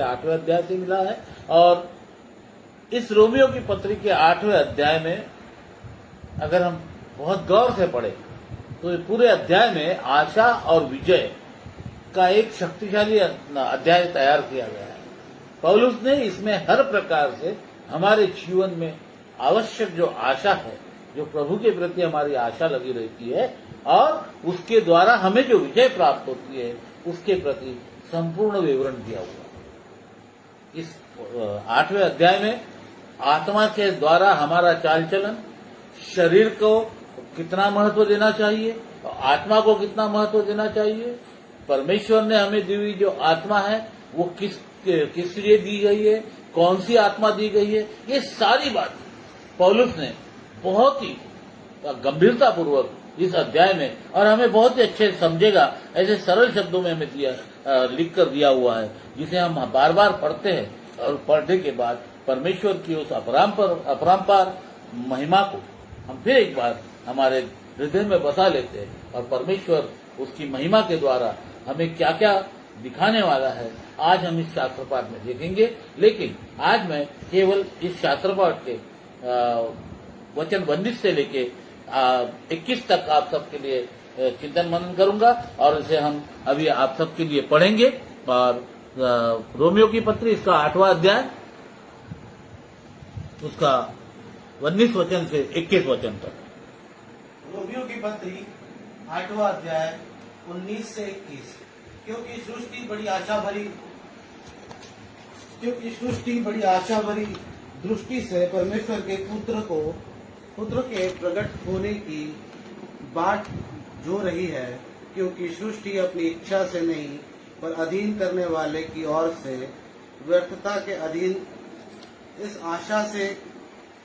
के 8वें अध्याय से मिला है। और इस रोमियो की पत्री के 8वें अध्याय में अगर हम बहुत गौर से पढ़ें तो पूरे अध्याय में आशा और विजय का एक शक्तिशाली अध्याय तैयार किया गया है। पौलुस ने इसमें हर प्रकार से हमारे जीवन में आवश्यक जो आशा है, जो प्रभु के प्रति हमारी आशा लगी रहती है और उसके द्वारा हमें जो विजय प्राप्त होती है, उसके प्रति संपूर्ण विवरण दिया हुआ है। इस 8वें अध्याय में आत्मा के द्वारा हमारा चाल चलन, शरीर को कितना महत्व देना चाहिए, आत्मा को कितना महत्व देना चाहिए, परमेश्वर ने हमें दी हुई जो आत्मा है वो किस लिए दी गई है, कौन सी आत्मा दी गई है, ये सारी बात पौलुस ने बहुत ही गंभीरता पूर्वक इस अध्याय में और हमें बहुत ही अच्छे समझेगा ऐसे सरल शब्दों में हमें लिख कर दिया हुआ है, जिसे हम बार बार पढ़ते हैं और पढ़ने के बाद परमेश्वर की उस अपरंपार महिमा को हम फिर एक बार हमारे हृदय में बसा लेते हैं और परमेश्वर उसकी महिमा के द्वारा हमें क्या क्या दिखाने वाला है, आज हम इस शास्त्र पाठ में देखेंगे। लेकिन आज मैं केवल इस शास्त्र पाठ के वचन 19 से लेके 21 तक आप सबके लिए चिंतन मनन करूंगा और इसे हम अभी आप सबके लिए पढ़ेंगे। और रोमियो की पत्री इसका 8वां अध्याय, उसका 19 वचन से 21 वचन तक। रोमियो की पत्री 8वां अध्याय 19 से 21। क्योंकि सृष्टि बड़ी आशा भरी दृष्टि से परमेश्वर के पुत्र के प्रकट होने की बाट जो रही है, क्योंकि सृष्टि अपनी इच्छा से नहीं पर अधीन करने वाले की ओर से व्यर्थता के अधीन इस आशा से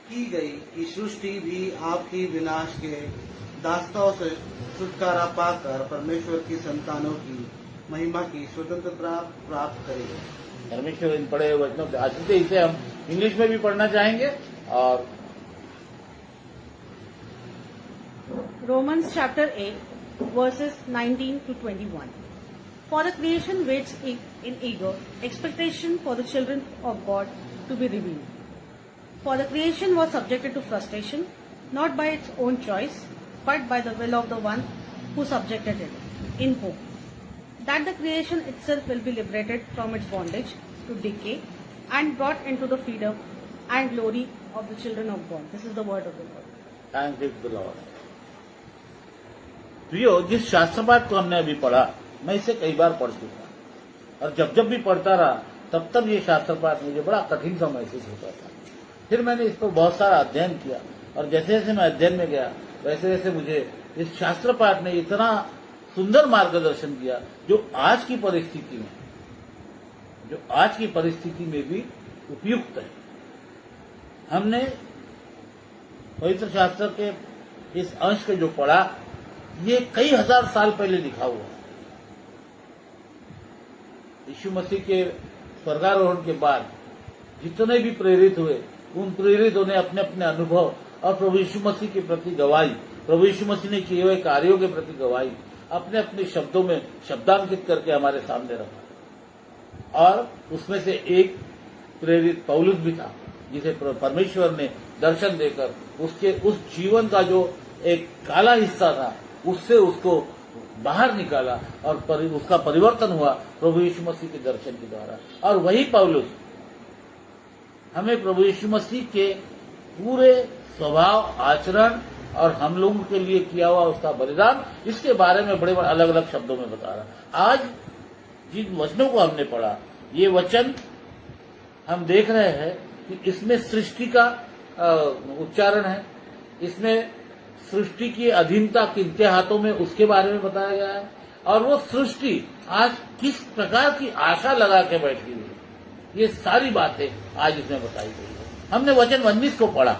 की गई कि सृष्टि भी आपकी विनाश के दास्तों से छुटकारा पाकर परमेश्वर की संतानों की महिमा की स्वतंत्रता प्राप्त करेगी। परमेश्वर इन पढ़े हुए वचनों के आश्रित इसे हम इंग्लिश में भी पढ़ना चाहेंगे। और Romans chapter 8 verses 19 to 21. For the creation waits in eager expectation for the children of God to be revealed. For the creation was subjected to frustration, not by its own choice, but by the will of the one who subjected it, in hope that the creation itself will be liberated from its bondage to decay and brought into the freedom and glory of the children of God. This is the word of the Lord. Thank you to the Lord. प्रियो, जिस शास्त्र पाठ को हमने अभी पढ़ा, मैं इसे कई बार पढ़ चुका और जब भी पढ़ता रहा तब ये शास्त्र पाठ मुझे बड़ा कठिन सा महसूस होता था। फिर मैंने इस पर बहुत सारा अध्ययन किया और जैसे जैसे मैं अध्ययन में गया वैसे वैसे मुझे इस शास्त्र पाठ ने इतना सुंदर मार्गदर्शन दिया जो आज की परिस्थिति में भी उपयुक्त है। हमने पवित्र शास्त्र के इस अंश के जो पढ़ा, ये कई हजार साल पहले लिखा हुआ है। यीशु मसीह के स्वर्गारोहण के बाद जितने भी प्रेरित हुए, उन प्रेरितों ने अपने अपने अनुभव और प्रभु यीशु मसीह के प्रति गवाही, प्रभु यीशु मसीह ने किए हुए कार्यों के प्रति गवाही अपने अपने शब्दों में शब्दांकित करके हमारे सामने रखा। और उसमें से एक प्रेरित पौलुस भी था, जिसे परमेश्वर ने दर्शन देकर उसके उस जीवन का जो एक काला हिस्सा था उससे उसको बाहर निकाला और उसका परिवर्तन हुआ प्रभु यीशु मसीह के दर्शन के द्वारा। और वही पौलुस हमें प्रभु यीशु मसीह के पूरे स्वभाव, आचरण और हम लोगों के लिए किया हुआ उसका बलिदान, इसके बारे में बड़े बड़े अलग अलग शब्दों में बता रहा। आज जिन वचनों को हमने पढ़ा, ये वचन हम देख रहे हैं कि इसमें सृष्टि का उच्चारण है, इसमें सृष्टि की अधीनता किनके हाथों में उसके बारे में बताया गया है और वो सृष्टि आज किस प्रकार की आशा लगा के बैठी हुई है, ये सारी बातें आज इसमें बताई गई है। हमने वचन 19 को पढ़ा।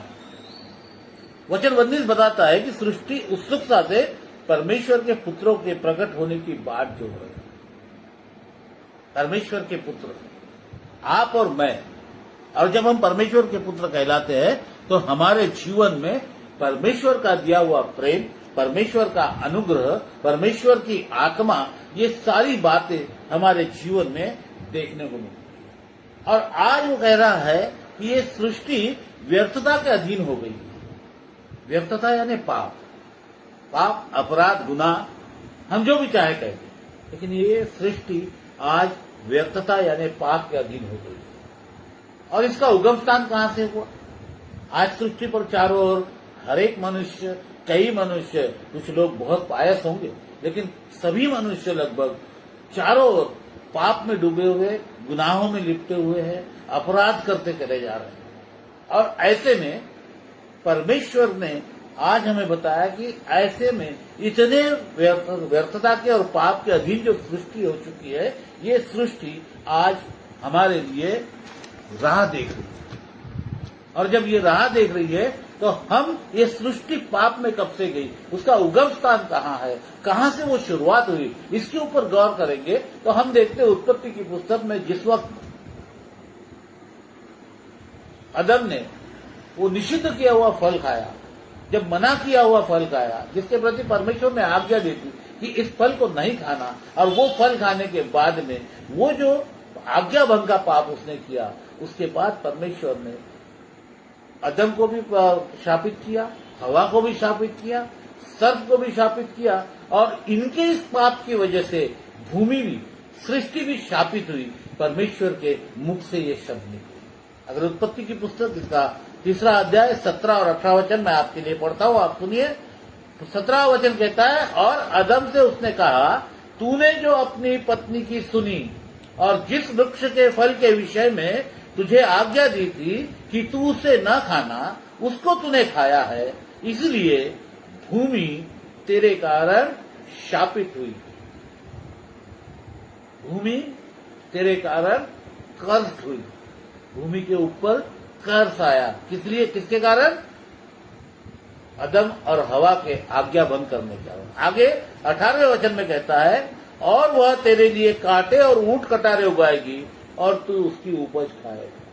वचन 19 बताता है कि सृष्टि उत्सुकता से परमेश्वर के पुत्रों के प्रकट होने की बात जो है, परमेश्वर के पुत्र आप और मैं, और जब हम परमेश्वर के पुत्र कहलाते हैं तो हमारे जीवन में परमेश्वर का दिया हुआ प्रेम, परमेश्वर का अनुग्रह, परमेश्वर की आत्मा, ये सारी बातें हमारे जीवन में देखने को मिलती है। और आज वो कह रहा है कि ये सृष्टि व्यर्थता के अधीन हो गई है। व्यर्थता यानी पाप, पाप, अपराध, गुनाह, हम जो भी चाहे कहें, लेकिन ये सृष्टि आज व्यर्थता यानी पाप के अधीन हो गई है। और इसका उगम स्थान कहां से हुआ? आज सृष्टि पर चारों ओर हर एक मनुष्य, कई मनुष्य, कुछ लोग बहुत पायस होंगे, लेकिन सभी मनुष्य लगभग चारों ओर पाप में डूबे हुए, गुनाहों में लिपटे हुए हैं, अपराध करते चले जा रहे हैं। और ऐसे में परमेश्वर ने आज हमें बताया कि ऐसे में इतने व्यर्थता के और पाप के अधीन जो सृष्टि हो चुकी है, ये सृष्टि आज हमारे लिए राह देख रही है। और जब ये राह देख रही है तो हम ये सृष्टि पाप में कब से गई, उसका उगम स्थान कहाँ है, कहाँ से वो शुरुआत हुई, इसके ऊपर गौर करेंगे तो हम देखते हैं उत्पत्ति की पुस्तक में जिस वक्त आदम ने वो निषिद्ध किया हुआ फल खाया, जब मना किया हुआ फल खाया, जिसके प्रति परमेश्वर ने आज्ञा दी थी कि इस फल को नहीं खाना, और वो फल खाने के बाद में वो जो आज्ञा भंग का पाप उसने किया, उसके बाद परमेश्वर ने आदम को भी शापित किया, हवा को भी शापित किया, सर्प को भी शापित किया, और इनके इस पाप की वजह से भूमि भी, सृष्टि भी शापित हुई। परमेश्वर के मुख से ये शब्द निकले। अगर उत्पत्ति की पुस्तक इसका 3 अध्याय 17 और 18 वचन मैं आपके लिए पढ़ता हूं, आप सुनिए। तो 17 वचन कहता है, और आदम से उसने कहा, तूने जो अपनी पत्नी की सुनी और जिस वृक्ष के फल के विषय में तुझे आज्ञा दी थी कि तू उसे न खाना, उसको तूने खाया है, इसलिए भूमि तेरे कारण शापित हुई। भूमि तेरे कारण कर्ज हुई। भूमि के ऊपर कर्ज आया। किस लिए? किसके कारण? आदम और हवा के आज्ञा भंग करने के कारण। आगे 18वें वचन में कहता है, और वह तेरे लिए कांटे और ऊंट कटारे उगाएगी और तू उसकी उपज खाएगा।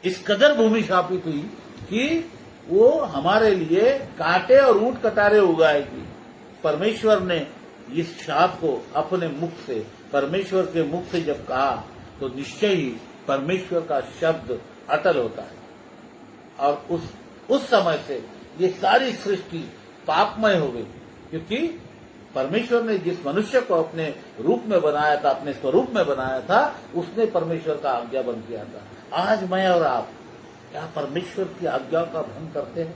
इस कदर भूमि शापित हुई कि वो हमारे लिए कांटे और ऊंट कटारे उगाएगी। परमेश्वर ने इस शाप को अपने मुख से, परमेश्वर के मुख से जब कहा, तो निश्चय ही परमेश्वर का शब्द अटल होता है। और उस समय से ये सारी सृष्टि पापमय हो गई, क्योंकि परमेश्वर ने जिस मनुष्य को अपने रूप में बनाया था, अपने स्वरूप में बनाया था, उसने परमेश्वर का आज्ञा भंग किया था। आज मैं और आप क्या परमेश्वर की आज्ञा का भंग करते हैं?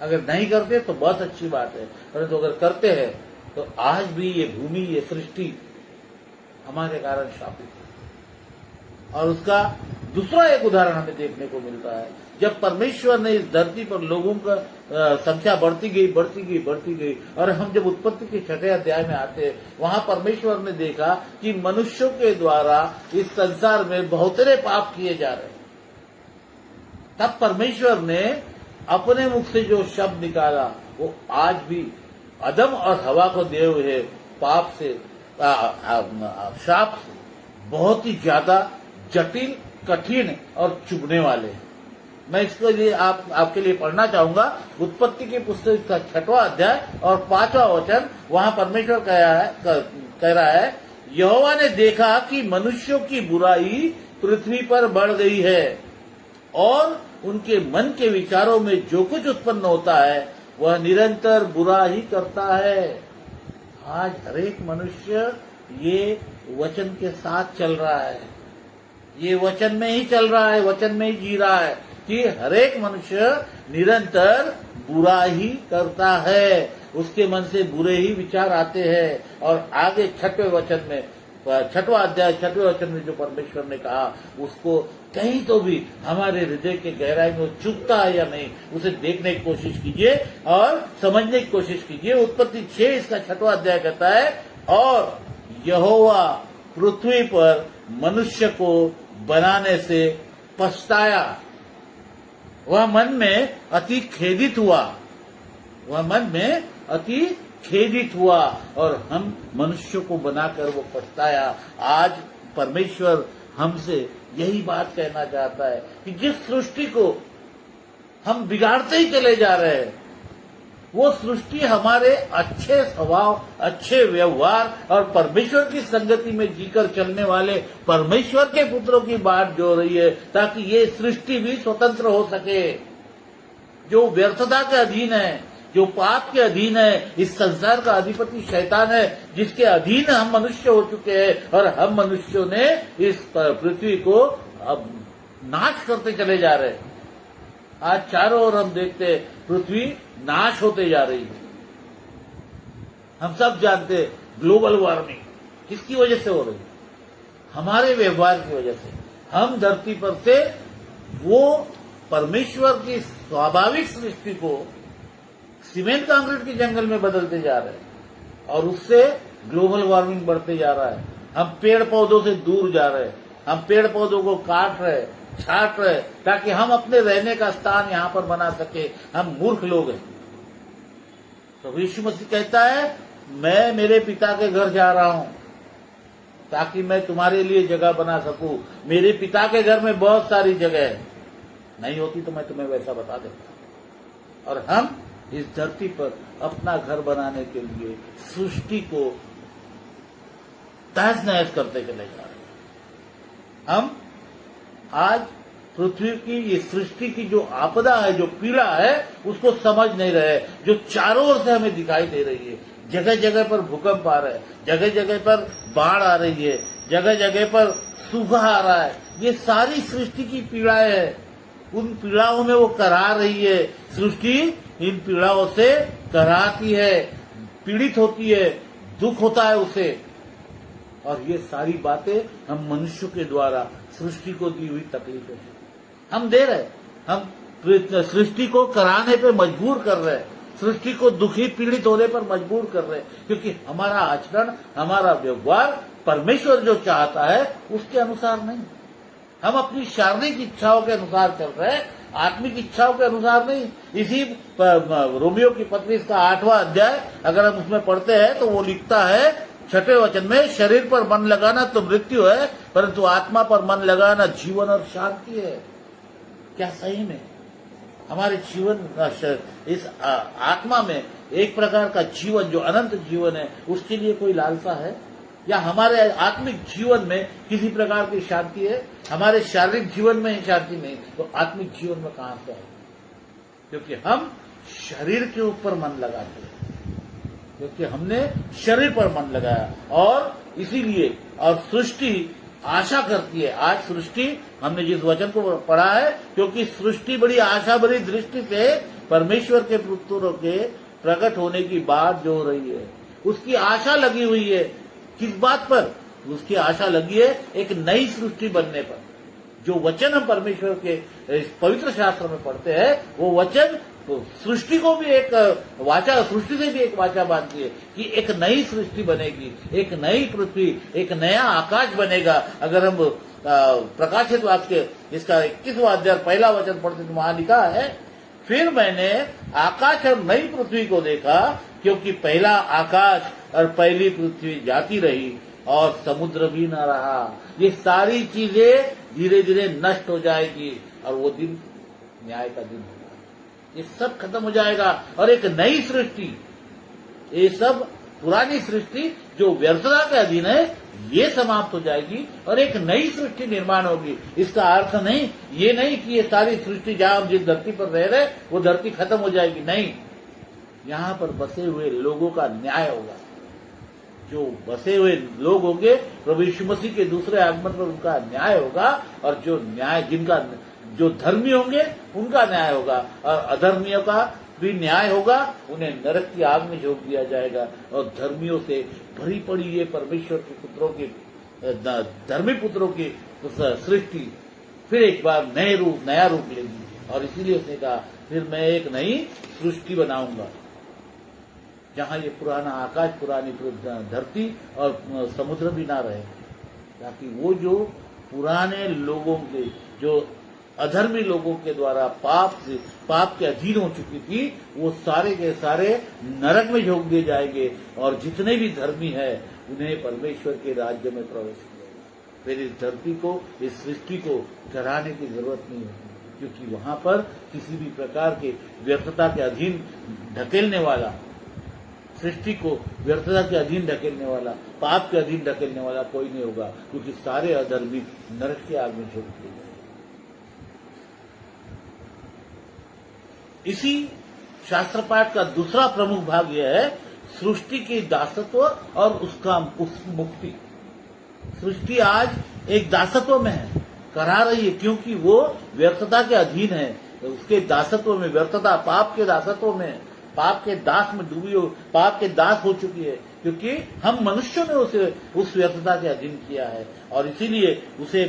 अगर नहीं करते तो बहुत अच्छी बात है, परंतु अगर करते हैं तो आज भी ये भूमि, ये सृष्टि हमारे कारण शापित है। और उसका दूसरा एक उदाहरण हमें देखने को मिलता है, जब परमेश्वर ने इस धरती पर लोगों का संख्या बढ़ती गई, और हम जब उत्पत्ति के 6 अध्याय में आते हैं, वहां परमेश्वर ने देखा कि मनुष्यों के द्वारा इस संसार में बहुतेरे पाप किए जा रहे हैं। तब परमेश्वर ने अपने मुख से जो शब्द निकाला, वो आज भी आदम और हवा को दिए हुए पाप से, शाप से बहुत ही ज्यादा जटिल, कठिन और चुभने वाले हैं। मैं इसके लिए आपके लिए पढ़ना चाहूंगा उत्पत्ति की पुस्तक का 6वां अध्याय और 5वां वचन। वहां परमेश्वर कह रहा है, यहोवा ने देखा कि मनुष्यों की बुराई पृथ्वी पर बढ़ गई है और उनके मन के विचारों में जो कुछ उत्पन्न होता है वह निरंतर बुरा ही करता है। आज हरेक मनुष्य ये वचन के साथ चल रहा है, ये वचन में ही चल रहा है, वचन में ही जी रहा है कि हरेक मनुष्य निरंतर बुरा ही करता है, उसके मन से बुरे ही विचार आते हैं। और आगे 6वें वचन में, 6वां अध्याय 6वें वचन में जो परमेश्वर ने कहा, उसको कहीं तो भी हमारे हृदय के गहराई में चुभता है या नहीं, उसे देखने की कोशिश कीजिए और समझने की कोशिश कीजिए। उत्पत्ति 6 इसका 6वां अध्याय कहता है, और यहोवा पृथ्वी पर मनुष्य को बनाने से पछताया, वह मन में अति खेदित हुआ, वह मन में अति खेदित हुआ, और हम मनुष्य को बनाकर वो पछताया। आज परमेश्वर हमसे यही बात कहना चाहता है कि जिस सृष्टि को हम बिगाड़ते ही चले जा रहे हैं, वो सृष्टि हमारे अच्छे स्वभाव, अच्छे व्यवहार और परमेश्वर की संगति में जीकर चलने वाले परमेश्वर के पुत्रों की बात जो रही है, ताकि ये सृष्टि भी स्वतंत्र हो सके। जो व्यर्थता के अधीन है, जो पाप के अधीन है, इस संसार का अधिपति शैतान है, जिसके अधीन हम मनुष्य हो चुके हैं, और हम मनुष्यों ने इस पृथ्वी को अब नाश करते चले जा रहे हैं। आज चारों ओर हम देखते हैं पृथ्वी नाश होते जा रही है। हम सब जानते हैं ग्लोबल वार्मिंग किसकी वजह से हो रही है? हमारे व्यवहार की वजह से। हम धरती पर से वो परमेश्वर की स्वाभाविक सृष्टि को सीमेंट कंक्रीट के जंगल में बदलते जा रहे हैं, और उससे ग्लोबल वार्मिंग बढ़ते जा रहा है। हम पेड़ पौधों से दूर जा रहे हैं, हम पेड़ पौधों को काट रहे, छाट रहे, ताकि हम अपने रहने का स्थान यहां पर बना सके। हम मूर्ख लोग हैं। तो यीशु मसीह कहता है, मैं मेरे पिता के घर जा रहा हूं ताकि मैं तुम्हारे लिए जगह बना सकूं। मेरे पिता के घर में बहुत सारी जगह है, नहीं होती तो मैं तुम्हें वैसा बता देता। और हम इस धरती पर अपना घर बनाने के लिए सृष्टि को तहस नहस करते चले जा रहे हैं। हम आज पृथ्वी की ये सृष्टि की जो आपदा है, जो पीड़ा है, उसको समझ नहीं रहे, जो चारों ओर से हमें दिखाई दे रही है। जगह जगह पर भूकंप आ रहा है, जगह जगह पर बाढ़ आ रही है, जगह जगह पर सूखा आ रहा है। ये सारी सृष्टि की पीड़ाएं है। उन पीड़ाओं में वो करा रही है। सृष्टि इन पीड़ाओं से कराती है, पीड़ित होती है, दुख होता है उसे। और ये सारी बातें हम मनुष्यों के द्वारा सृष्टि को दी हुई तकलीफें हैं। हम दे रहे, हम सृष्टि को कराने पे मजबूर कर रहे हैं, सृष्टि को दुखी पीड़ित होने पर मजबूर कर रहे हैं, क्योंकि हमारा आचरण, हमारा व्यवहार परमेश्वर जो चाहता है उसके अनुसार नहीं। हम अपनी शारीरिक इच्छाओं के अनुसार चल रहे हैं, आत्मिक इच्छाओं के अनुसार नहीं। इसी रोमियो की पत्री का 8वां अध्याय अगर हम उसमें पढ़ते हैं तो वो लिखता है 6वें वचन में, शरीर पर मन लगाना तो मृत्यु है, परंतु आत्मा पर मन लगाना जीवन और शांति है। क्या सही में हमारे जीवन, इस आत्मा में एक प्रकार का जीवन जो अनंत जीवन है, उसके लिए कोई लालसा है? या हमारे आत्मिक जीवन में किसी प्रकार की शांति है? हमारे शारीरिक जीवन में ही शांति नहीं, तो आत्मिक जीवन में कहां से है? क्योंकि हम शरीर के ऊपर मन लगाते हैं, क्योंकि हमने शरीर पर मन लगाया, और इसीलिए और सृष्टि आशा करती है। आज सृष्टि, हमने जिस वचन को पढ़ा है, क्योंकि सृष्टि बड़ी आशा भरी दृष्टि से परमेश्वर के पुत्रों के प्रकट होने की बात जो हो रही है, उसकी आशा लगी हुई है। किस बात पर उसकी आशा लगी है? एक नई सृष्टि बनने पर। जो वचन हम परमेश्वर के इस पवित्र शास्त्र में पढ़ते हैं, वो वचन तो सृष्टि को भी एक वाचा, सृष्टि से भी एक वाचा बांधती है कि एक नई सृष्टि बनेगी, एक नई पृथ्वी, एक नया आकाश बनेगा। अगर हम प्रकाशित वाक्य इसका 21वां अध्याय 1 वचन पढ़ते तो वहां लिखा है, फिर मैंने आकाश और नई पृथ्वी को देखा, क्योंकि पहला आकाश और पहली पृथ्वी जाती रही और समुद्र भी न रहा। ये सारी चीजें धीरे धीरे नष्ट हो जाएगी, और वो दिन न्याय का दिन होगा। ये सब खत्म हो जाएगा, और एक नई सृष्टि, ये सब पुरानी सृष्टि जो व्यर्थता के अधीन है, ये समाप्त हो जाएगी और एक नई सृष्टि निर्माण होगी। इसका अर्थ नहीं, ये नहीं कि ये सारी सृष्टि जहां हम जिस धरती पर रह रहे वो धरती खत्म हो जाएगी, नहीं। यहां पर बसे हुए लोगों का न्याय होगा। जो बसे हुए लोग होंगे, प्रभु यीशु मसीह के दूसरे आगमन पर उनका न्याय होगा, और जो न्याय, जिनका जो धर्मी होंगे उनका न्याय होगा, और अधर्मियों का भी न्याय होगा। उन्हें नरक की आग में झोंक दिया जाएगा, और धर्मियों से भरी पड़ी ये परमेश्वर के पुत्रों की, धर्मी पुत्रों की सृष्टि फिर एक बार नया रूप लेगी। और इसीलिए उसने कहा, फिर मैं एक नई सृष्टि बनाऊंगा जहां ये पुराना आकाश, पुरानी धरती और समुद्र भी ना रहे, ताकि वो जो पुराने लोगों के, जो अधर्मी लोगों के द्वारा पाप के अधीन हो चुकी थी, वो सारे के सारे नरक में झोंक दिए जाएंगे, और जितने भी धर्मी है उन्हें परमेश्वर के राज्य में प्रवेश मिलेगा। फिर इस धरती को, इस सृष्टि को कराने की जरूरत नहीं होगी। क्योंकि वहां पर किसी भी प्रकार के व्यर्थता के अधीन ढकेलने वाला, सृष्टि को व्यर्थता के अधीन ढकेलने वाला, पाप के अधीन ढकेलने वाला कोई नहीं होगा, क्योंकि सारे अधर्मी नरक की आग में झोंक दिए गए। इसी शास्त्र पाठ का दूसरा प्रमुख भाग यह है सृष्टि के दासत्व और उसका मुक्ति। सृष्टि आज एक दासत्व में है, करा रही है, क्योंकि वो व्यर्थता के अधीन है। उसके दासत्व में व्यर्थता, पाप के दासत्व में, पाप के दास में डूबी हो, पाप के दास हो चुकी है, क्योंकि हम मनुष्यों ने उसे उस व्यर्थता के अधीन किया है। और इसीलिए उसे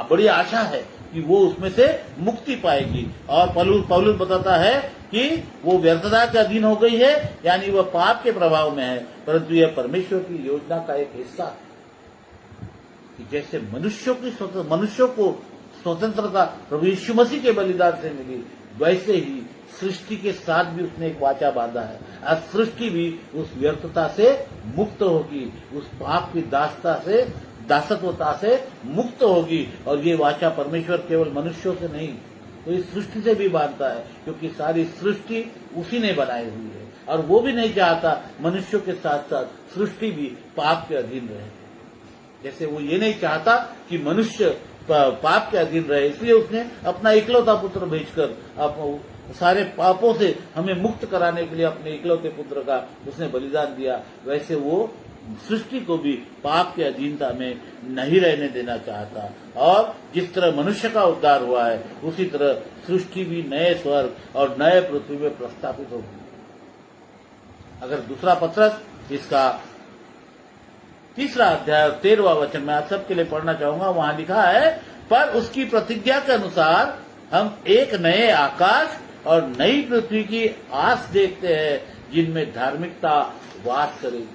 बड़ी आशा है कि वो उसमें से मुक्ति पाएगी। और पौलुस बताता है कि वो व्यर्थता के अधीन हो गई है, यानी वह पाप के प्रभाव में है, परंतु यह परमेश्वर की योजना का एक हिस्सा है कि जैसे मनुष्यों को स्वतंत्रता प्रभु यीशु मसीह के बलिदान से मिली, वैसे ही सृष्टि के साथ भी उसने एक वाचा बांधा है। आज सृष्टि भी उस व्यर्थता से मुक्त होगी, उस पाप की दासत्वता से मुक्त होगी। और ये वाचा परमेश्वर केवल मनुष्यों से नहीं, तो इस सृष्टि से भी बांधता है, क्योंकि सारी सृष्टि उसी ने बनाई हुई है। और वो भी नहीं चाहता मनुष्यों के साथ साथ सृष्टि भी पाप के अधीन रहे। जैसे वो ये नहीं चाहता कि मनुष्य पाप के अधीन रहे, इसलिए उसने अपना इकलौता पुत्र भेजकर सारे पापों से हमें मुक्त कराने के लिए अपने इकलौते पुत्र का उसने बलिदान दिया। वैसे वो सृष्टि को भी पाप के अधीनता में नहीं रहने देना चाहता। और जिस तरह मनुष्य का उद्धार हुआ है, उसी तरह सृष्टि भी नए स्वर्ग और नए पृथ्वी में प्रस्तापित होगी। अगर दूसरा पत्रस इसका 3 अध्याय और 13वां वचन मैं आप सबके लिए पढ़ना चाहूंगा। वहां लिखा है, पर उसकी प्रतिज्ञा के अनुसार हम एक नए आकाश और नई पृथ्वी की आस देखते हैं, जिनमें धार्मिकता वास करेगी।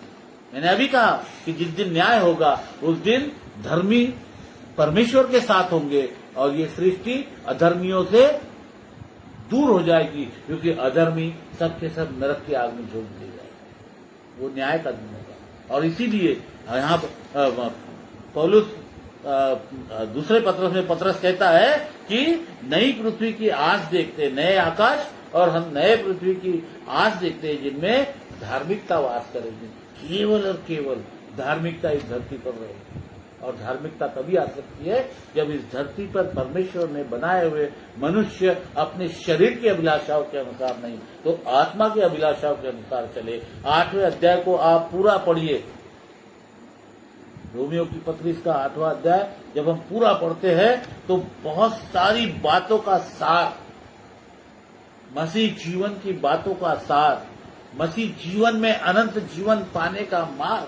मैंने अभी कहा कि जिस दिन न्याय होगा, उस दिन धर्मी परमेश्वर के साथ होंगे और ये सृष्टि अधर्मियों से दूर हो जाएगी, क्योंकि अधर्मी सबके सब नरक की आग में झोंक दिए जाएंगे। वो न्याय का दिन होगा। और इसीलिए यहाँ पौलुस दूसरे पत्रस में पत्रस कहता है कि नई पृथ्वी की आस देखते, नए आकाश और हम नए पृथ्वी की आस देखते हैं, जिनमें धार्मिकता वास करेगी। केवल और केवल धार्मिकता इस धरती पर रहेगी। और धार्मिकता तभी आ सकती है जब इस धरती पर परमेश्वर ने बनाए हुए मनुष्य अपने शरीर की अभिलाषाओं के अनुसार नहीं, तो आत्मा की अभिलाषाओं के अनुसार चले। 8वें अध्याय को आप पूरा पढ़िए, रोमियो की पत्री का 8वां अध्याय जब हम पूरा पढ़ते हैं तो बहुत सारी बातों का सार, मसीह जीवन की बातों का सार, मसीह जीवन में अनंत जीवन पाने का मार्ग,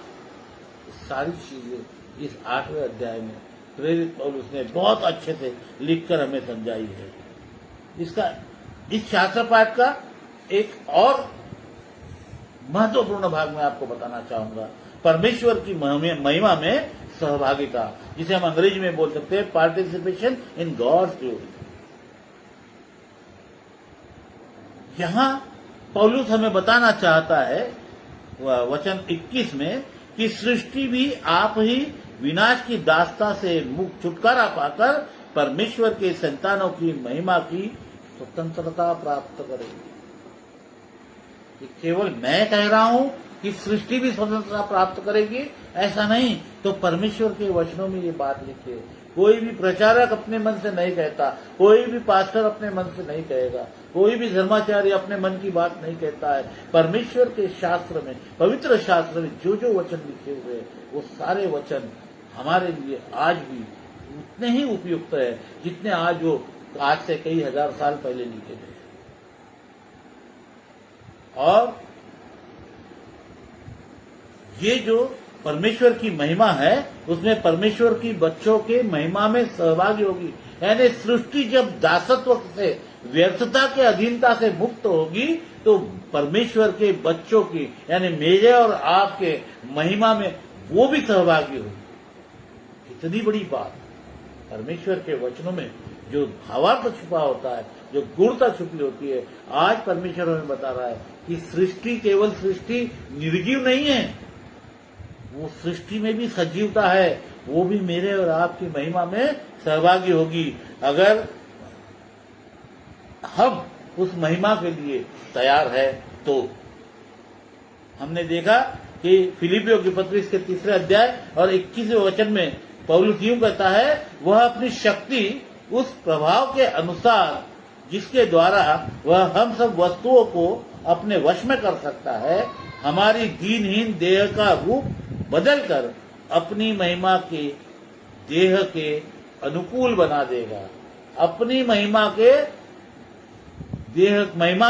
सारी चीजें इस 8वें अध्याय में प्रेरित पौलुस ने बहुत अच्छे से लिखकर हमें समझाई है। इस शास्त्र पाठ का एक और महत्वपूर्ण भाग मैं आपको बताना चाहूंगा, परमेश्वर की महिमा में सहभागिता, जिसे हम अंग्रेजी में बोल सकते हैं पार्टिसिपेशन इन गॉड्स ग्लोरी। यहां पौलुस हमें बताना चाहता है वचन 21 में कि सृष्टि भी आप ही विनाश की दास्ता से मुक्त छुटकारा पाकर परमेश्वर के संतानों की महिमा की स्वतंत्रता प्राप्त करेगी। केवल मैं कह रहा हूं कि सृष्टि भी स्वतंत्रता प्राप्त करेगी, ऐसा नहीं। तो परमेश्वर के वचनों में ये बात लिखी है। कोई भी प्रचारक अपने मन से नहीं कहता, कोई भी पास्टर अपने मन से नहीं कहेगा, कोई भी धर्माचार्य अपने मन की बात नहीं कहता है। परमेश्वर के शास्त्र में, पवित्र शास्त्र में जो जो वचन लिखे हुए हैं, वो सारे वचन हमारे लिए आज भी उतने ही उपयुक्त है जितने आज से कई हजार साल पहले लिखे गए। और ये जो परमेश्वर की महिमा है, उसमें परमेश्वर की बच्चों के महिमा में सहभागी होगी। यानी सृष्टि जब दासत्व से, व्यर्थता के अधीनता से मुक्त होगी, तो परमेश्वर के बच्चों की, यानी मेरे और आपके महिमा में वो भी सहभागी होगी। कितनी बड़ी बात! परमेश्वर के वचनों में जो भावार्थ छुपा होता है, जो गुणता छुपी होती है, आज परमेश्वर हमें बता रहा है कि सृष्टि केवल सृष्टि निर्जीव नहीं है, वो सृष्टि में भी सजीवता है। वो भी मेरे और आपकी महिमा में सहभागी होगी। अगर हम उस महिमा के लिए तैयार है। तो हमने देखा कि फिलिपियों की पत्री इसके 3 अध्याय और 21वें वचन में पौलुस यूं कहता है, वह अपनी शक्ति उस प्रभाव के अनुसार जिसके द्वारा वह हम सब वस्तुओं को अपने वश में कर सकता है, हमारी दीनहीन देह का रूप बदलकर अपनी महिमा के देह के अनुकूल बना देगा। अपनी महिमा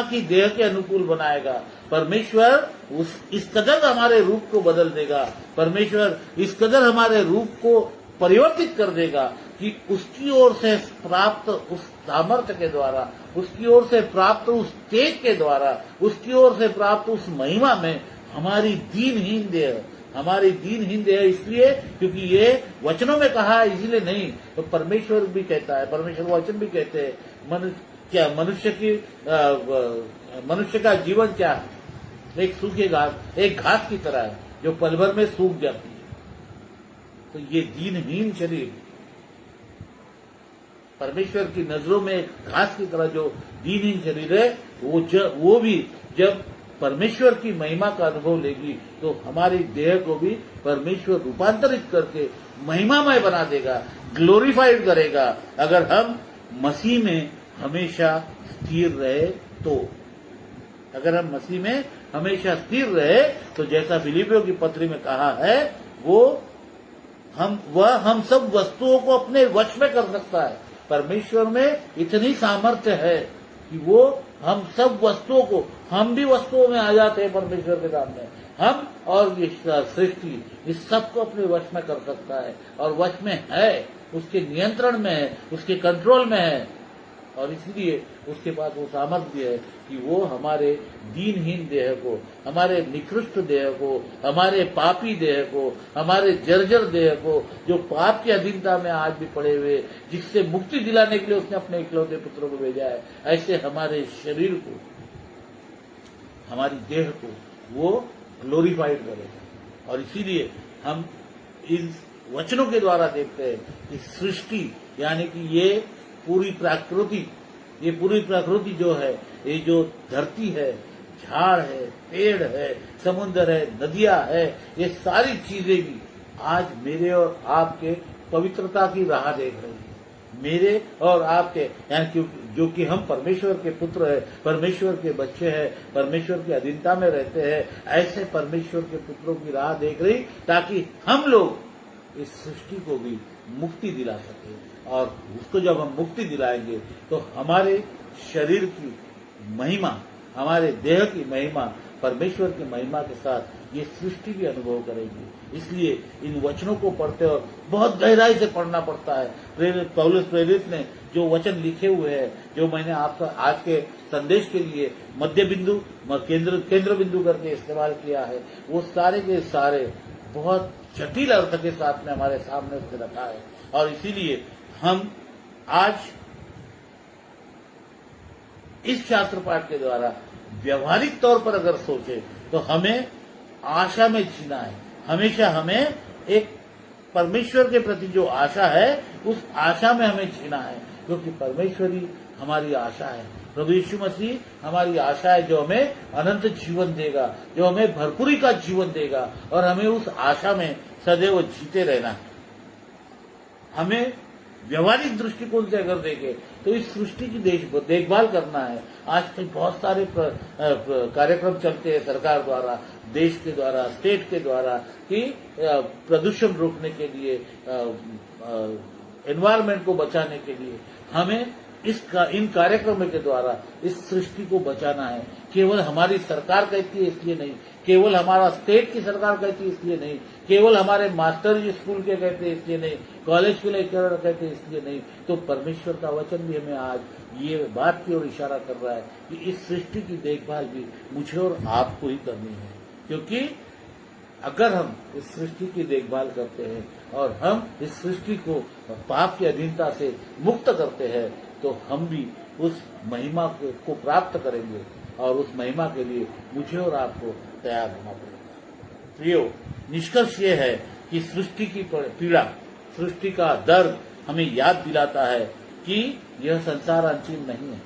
की देह के अनुकूल बनाएगा। परमेश्वर इस कदर हमारे रूप को बदल देगा, परमेश्वर इस कदर हमारे रूप को परिवर्तित कर देगा कि उसकी ओर से प्राप्त उस सामर्थ्य के द्वारा, उसकी ओर से प्राप्त उस तेज के द्वारा, उसकी ओर से प्राप्त उस महिमा में हमारी दीनहीन देह इसलिए क्योंकि ये वचनों में कहा है, इसीलिए नहीं। तो परमेश्वर भी कहता है, परमेश्वर वचन भी कहते हैं, मनुष्य का जीवन क्या है? एक सूखे घास, एक घास की तरह है जो पल भर में सूख जाती है। तो ये दीनहीन शरीर परमेश्वर की नजरों में एक घास की तरह जो दीनहीन शरीर है, वो भी जब परमेश्वर की महिमा का अनुभव लेगी तो हमारी देह को भी परमेश्वर रूपांतरित करके महिमामय बना देगा, ग्लोरीफाइड करेगा। अगर हम मसीह में हमेशा स्थिर रहे तो, अगर हम मसीह में हमेशा स्थिर रहे तो जैसा फिलिपियों की पत्री में कहा है, वह हम सब वस्तुओं को अपने वश में कर सकता है। परमेश्वर में इतनी सामर्थ्य है कि वो हम सब वस्तुओं को, हम भी वस्तुओं में आ जाते हैं परमेश्वर के सामने, हम और ये सृष्टि इस सब को अपने वश में कर सकता है और वश में है, उसके नियंत्रण में है, उसके कंट्रोल में है। और इसलिए उसके पास वो सामर्थ्य है कि वो हमारे दीनहीन देह को, हमारे निकृष्ट देह को, हमारे पापी देह को, हमारे जर्जर देह को, जो पाप की अधीनता में आज भी पड़े हुए, जिससे मुक्ति दिलाने के लिए उसने अपने इकलौते पुत्र को भेजा है, ऐसे हमारे शरीर को, हमारी देह को वो ग्लोरीफाइड करेगा। और इसीलिए हम इन वचनों के द्वारा देखते हैं कि सृष्टि यानी कि ये पूरी प्रकृति जो है, ये जो धरती है, झाड़ है, पेड़ है, समुद्र है, नदियां है, ये सारी चीजें भी आज मेरे और आपके पवित्रता की राह देख रही है। मेरे और आपके यानी जो कि हम परमेश्वर के पुत्र है, परमेश्वर के बच्चे हैं, परमेश्वर की अधीनता में रहते हैं, ऐसे परमेश्वर के पुत्रों की राह देख रही ताकि हम लोग इस सृष्टि को भी मुक्ति दिला सके। और उसको जब हम मुक्ति दिलाएंगे तो हमारे शरीर की महिमा, हमारे देह की महिमा परमेश्वर की महिमा के साथ ये सृष्टि भी अनुभव करेगी। इसलिए इन वचनों को पढ़ते और बहुत गहराई से पढ़ना पड़ता है। पौलुस प्रेरित ने जो वचन लिखे हुए हैं, जो मैंने आपका आज के संदेश के लिए मध्य बिंदु, केंद्र बिंदु करके इस्तेमाल किया है, वो सारे के सारे बहुत जटिल अर्थ के साथ में हमारे सामने उसने रखा है। और इसीलिए हम आज इस शास्त्र पाठ के द्वारा व्यवहारिक तौर पर अगर सोचे तो हमें आशा में जीना है। हमेशा हमें एक परमेश्वर के प्रति जो आशा है, उस आशा में हमें जीना है, क्योंकि परमेश्वर ही हमारी आशा है। प्रभु यीशु मसीह हमारी आशा है, जो हमें अनंत जीवन देगा, जो हमें भरपूरी का जीवन देगा, और हमें उस आशा में सदैव जीते रहना है। हमें व्यवहारिक दृष्टिकोण से अगर देखें तो इस सृष्टि की देखभाल करना है। आजकल बहुत सारे कार्यक्रम चलते हैं सरकार द्वारा, देश के द्वारा, स्टेट के द्वारा, कि प्रदूषण रोकने के लिए, एनवायरमेंट को बचाने के लिए हमें इन कार्यक्रमों के द्वारा इस सृष्टि को बचाना है। केवल हमारी सरकार कहती है इसलिए नहीं, केवल हमारा स्टेट की सरकार कहती है इसलिए नहीं, केवल हमारे मास्टर जी स्कूल के कहते हैं इसलिए नहीं, कॉलेज के लेक्चरर कहते हैं इसलिए नहीं, तो परमेश्वर का वचन भी हमें आज ये बात की ओर इशारा कर रहा है कि इस सृष्टि की देखभाल भी मुझे और आपको ही करनी है। क्योंकि अगर हम इस सृष्टि की देखभाल करते हैं और हम इस सृष्टि को पाप की अधीनता से मुक्त करते हैं, तो हम भी उस महिमा को प्राप्त करेंगे, और उस महिमा के लिए मुझे और आपको तैयार होना पड़ेगा। प्रियो, निष्कर्ष ये है कि सृष्टि की पीड़ा, सृष्टि का दर्द हमें याद दिलाता है कि यह संसार अंतिम नहीं है।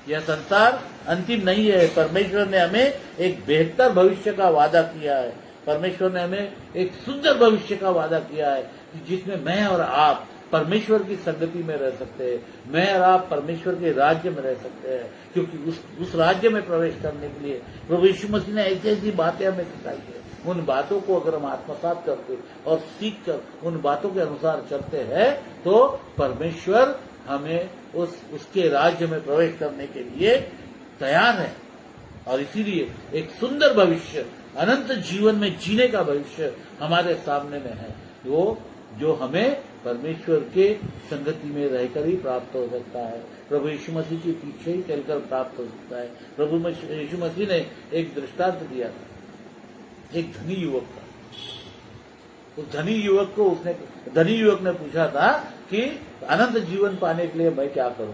यह संसार अंतिम नहीं है। परमेश्वर ने हमें एक बेहतर भविष्य का वादा किया है। परमेश्वर ने हमें एक सुंदर भविष्य का वादा किया है कि जिसमें मैं और आप परमेश्वर की संगति में रह सकते हैं, मैं और आप परमेश्वर के राज्य में रह सकते हैं, क्योंकि उस राज्य में प्रवेश करने के लिए प्रभु यीशु मसीह ने ऐसी ऐसी बातें हमें सिखाई है। उन बातों को अगर हम आत्मसात करते और सीख कर उन बातों के अनुसार चलते हैं तो परमेश्वर हमें उसके राज्य में प्रवेश करने के लिए तैयार है। और इसीलिए एक सुंदर भविष्य, अनंत जीवन में जीने का भविष्य हमारे सामने में है, वो जो हमें परमेश्वर के संगति में रहकर ही प्राप्त हो सकता है। प्रभु यीशु मसीह के पीछे ही चलकर प्राप्त हो सकता है। प्रभु यीशु मसीह ने एक दृष्टांत दिया था एक धनी युवक का। उस धनी युवक ने पूछा था कि अनंत जीवन पाने के लिए मैं क्या करूं।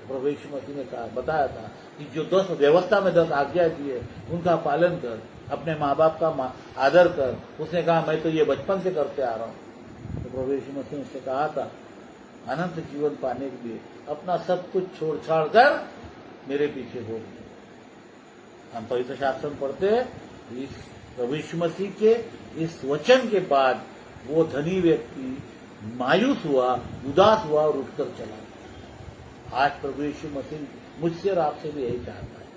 प्रभु यीशु मसीह ने कहा, बताया था कि जो 10 व्यवस्था में 10 आज्ञा दी है उनका पालन कर, अपने माँ बाप का आदर कर। उसने कहा मैं तो ये बचपन से करते आ रहा हूं। तो प्रभु यीशु मसीह ने उससे कहा था अनंत जीवन पाने के लिए अपना सब कुछ छोड़ छाड़ कर मेरे पीछे हो। हम पवित्र शास्त्र में पढ़ते हैं, इस प्रभु यीशु मसीह के इस वचन के बाद वो धनी व्यक्ति मायूस हुआ, उदास हुआ और उठकर चला। आज प्रभु यीशु मसीह मुझसे और आपसे भी यही चाहता है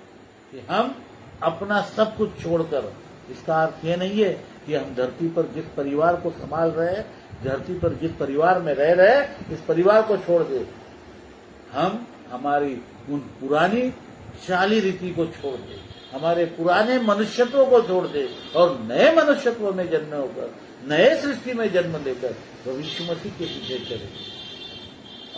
कि हम अपना सब कुछ छोड़कर, इसका अर्थ ये नहीं है कि हम धरती पर जिस परिवार को संभाल रहे हैं, धरती पर जिस परिवार में रह रहे हैं, इस परिवार को छोड़ दे। हम हमारी उन पुरानी चाली रीति को छोड़ दे, हमारे पुराने मनुष्यत्व को छोड़ दे और नए मनुष्यत्व में जन्म होकर, नए सृष्टि में जन्म लेकर प्रभु यीशु मसीह के पीछे चले।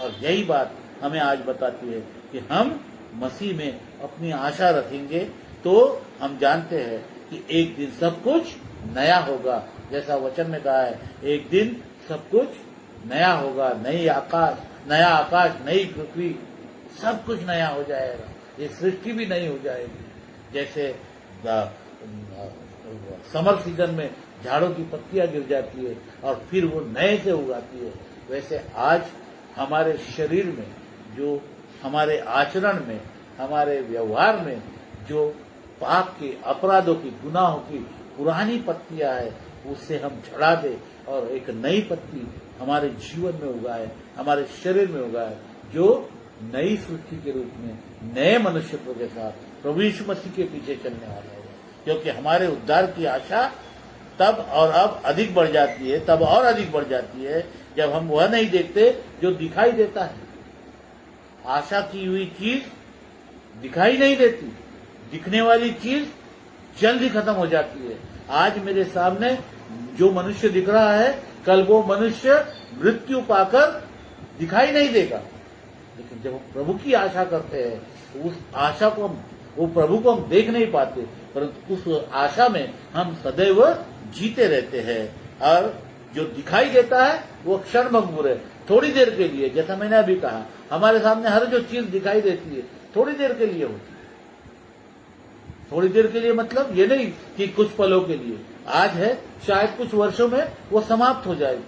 और यही बात हमें आज बताती है कि हम मसीह में अपनी आशा रखेंगे तो हम जानते हैं कि एक दिन सब कुछ नया होगा। जैसा वचन में कहा है, एक दिन सब कुछ नया होगा, नया आकाश, नई पृथ्वी, सब कुछ नया हो जाएगा। ये सृष्टि भी नई हो जाएगी। जैसे समर सीजन में झाड़ों की पत्तियां गिर जाती है और फिर वो नए से उगाती है, वैसे आज हमारे शरीर में, जो हमारे आचरण में, हमारे व्यवहार में जो पाप के, अपराधों की, गुनाहों की पुरानी पत्तियां है, उससे हम झड़ा दे और एक नई पत्ती हमारे जीवन में उगाए, हमारे शरीर में उगाए, जो नई सृष्टि के रूप में नए मनुष्यत्व के साथ प्रभु यीशु मसीह के पीछे चलने वाले हैं। क्योंकि हमारे उद्धार की आशा तब और अब अधिक बढ़ जाती है, तब और अधिक बढ़ जाती है जब हम वह नहीं देखते जो दिखाई देता है। आशा की हुई चीज दिखाई नहीं देती, दिखने वाली चीज जल्दी खत्म हो जाती है। आज मेरे सामने जो मनुष्य दिख रहा है, कल वो मनुष्य मृत्यु पाकर दिखाई नहीं देगा। लेकिन जब हम प्रभु की आशा करते हैं तो उस आशा को वो प्रभु को हम देख नहीं पाते, परंतु उस आशा में हम सदैव जीते रहते हैं। और जो दिखाई देता है वो क्षणभंगुर है, थोड़ी देर के लिए। जैसा मैंने अभी कहा, हमारे सामने हर जो चीज दिखाई देती है थोड़ी देर के लिए होती है। थोड़ी देर के लिए मतलब ये नहीं कि कुछ पलों के लिए, आज है, शायद कुछ वर्षों में वो समाप्त हो जाएगी।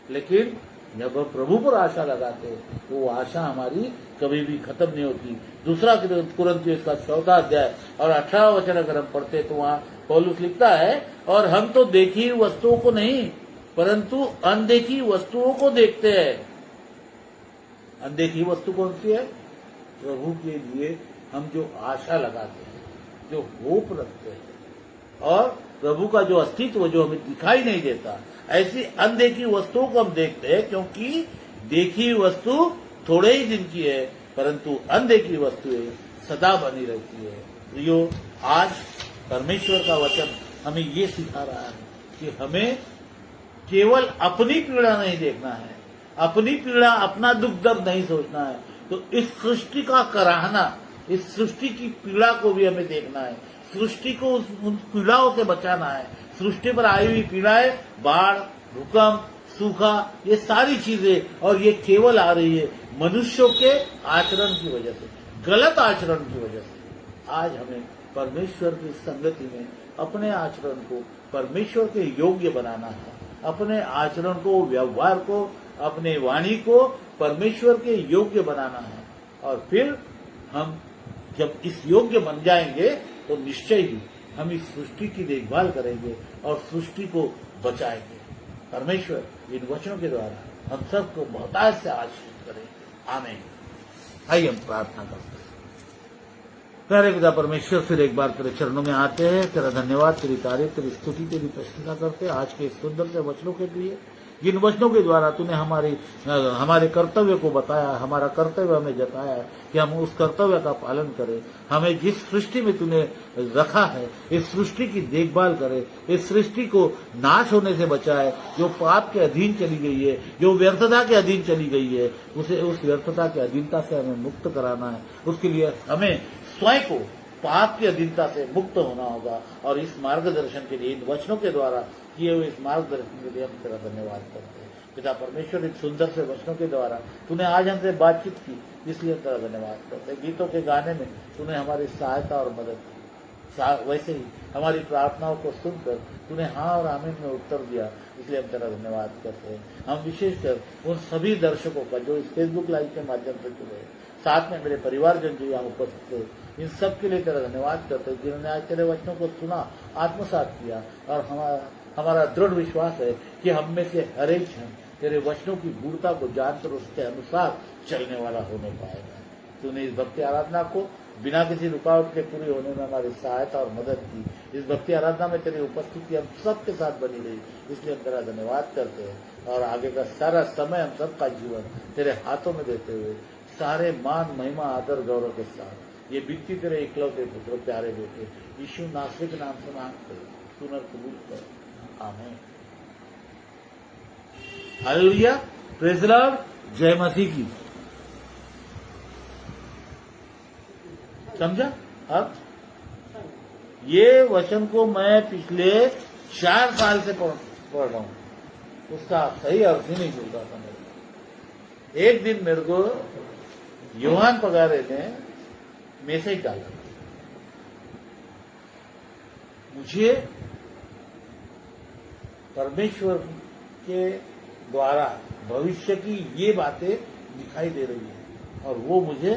लेकिन जब हम प्रभु पर आशा लगाते हैं तो वो आशा हमारी कभी भी खत्म नहीं होती। दूसरा कुरिन्थियों का 4 अध्याय और 18 वचन अगर हम पढ़ते तो वहां पौलुस लिखता है, और हम तो देखी वस्तुओं को नहीं परंतु अनदेखी वस्तुओं को देखते हैं। अनदेखी वस्तु कौन सी है? प्रभु के लिए हम जो आशा लगाते हैं, जो होप रखते हैं, और प्रभु का जो अस्तित्व जो हमें दिखाई नहीं देता, ऐसी अनदेखी वस्तुओं को हम देखते हैं। क्योंकि देखी वस्तु थोड़े ही दिन की है, परंतु अनदेखी वस्तुएं सदा बनी रहती है। प्रियो, आज परमेश्वर का वचन हमें ये सिखा रहा है कि हमें केवल अपनी पीड़ा नहीं देखना है, अपनी पीड़ा, अपना दुख दर्द नहीं सोचना है, तो इस सृष्टि का कराहना, इस सृष्टि की पीड़ा को भी हमें देखना है। सृष्टि को उन पीड़ाओं से बचाना है। सृष्टि पर आई हुई पीड़ाएं, बाढ़, भूकंप, सूखा, ये सारी चीजें, और ये केवल आ रही है मनुष्यों के आचरण की वजह से, गलत आचरण की वजह से। आज हमें परमेश्वर की संगति में अपने आचरण को परमेश्वर के योग्य बनाना है, अपने आचरण को, व्यवहार को, अपने वाणी को परमेश्वर के योग्य बनाना है। और फिर हम जब इस योग्य बन जाएंगे तो निश्चय ही हम इस सृष्टि की देखभाल करेंगे और सृष्टि को बचाएंगे। परमेश्वर इन वचनों के द्वारा हम सबको बहुतायत से आशीष करें। आमीन। आइए हम प्रार्थना करते हैं। प्यारे पिता परमेश्वर, फिर एक बार तेरे चरणों में आते हैं, तेरा धन्यवाद, तेरी तारीफ, तेरी स्तुति, तेरी प्रशंसा करते हैं आज के इस सुंदर से वचनों के लिए, जिन वचनों के द्वारा तूने हमारे कर्तव्य को बताया, हमारा कर्तव्य हमें जताया कि हम उस कर्तव्य का पालन करें। हमें जिस सृष्टि में तूने रखा है, इस सृष्टि की देखभाल करें, इस सृष्टि को नाश होने से बचाए, जो पाप के अधीन चली गई है, जो व्यर्थता के अधीन चली गई है, उसे उस व्यर्थता की अधीनता से हमें मुक्त कराना है। उसके लिए हमें स्वयं को पाप की अधीनता से मुक्त होना होगा। और इस मार्गदर्शन के लिए, इन वचनों के द्वारा किए हुए इस मार्गदर्शन के लिए हम तेरा धन्यवाद करते हैं। पिता परमेश्वर, इस सुंदर से वचनों के द्वारा तूने आज हमसे बातचीत की, इसलिए तेरा धन्यवाद करते हैं। गीतों के गाने में तूने हमारी सहायता और मदद की, वैसे ही हमारी प्रार्थनाओं को सुनकर तूने हाँ और आमीन में उत्तर दिया, इसलिए हम तेरा धन्यवाद करते हैं। हम विशेषकर उन सभी दर्शकों का जो इस फेसबुक लाइव के माध्यम से जुड़े, साथ में मेरे परिवारजन जो यहाँ उपस्थित थे, इन सब के लिए तेरा धन्यवाद करते हैं, जिन्होंने आज तेरे वचनों को सुना, आत्मसात किया। और हमारा दृढ़ विश्वास है कि हम में से हर एक जन तेरे वचनों की गूढ़ता को जानकर उसके अनुसार चलने वाला होने पाएगा। तूने इस भक्ति आराधना को बिना किसी रुकावट के पूरी होने में हमारी सहायता और मदद की। इस भक्ति आराधना में तेरी उपस्थिति हम सबके साथ बनी रही, इसलिए हम तेरा धन्यवाद करते हैं। और आगे का सारा समय हम सबका जीवन तेरे हाथों में देते हुए सारे मान, महिमा, आदर, गौरव के साथ ये बिकती तेरे इकलौते पुत्र प्यारे बेटे यीशु नासरी के नाम से मांगते, सुन और कबूल कर। आमीन। हालेलुया, प्रेज़ द लॉर्ड, जय मसीह की। समझा? अब ये वचन को मैं पिछले 4 साल से पढ़ रहा हूं, उसका सही अर्थ ही नहीं मिल रहा था मेरे। एक दिन मेरे को योहान पगारे ने मैसेज डाला, मुझे परमेश्वर के द्वारा भविष्य की ये बातें दिखाई दे रही है और वो मुझे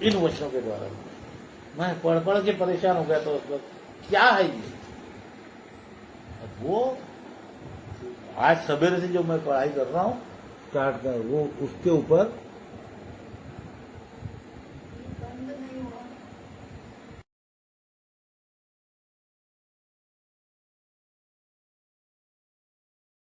इन वचनों के द्वारा। मैं पढ़ पढ़ के परेशान हो गया तो उस वक्त क्या है ये। अब वो आज सवेरे से जो मैं पढ़ाई कर रहा हूँ स्टार्ट कर, वो उसके ऊपर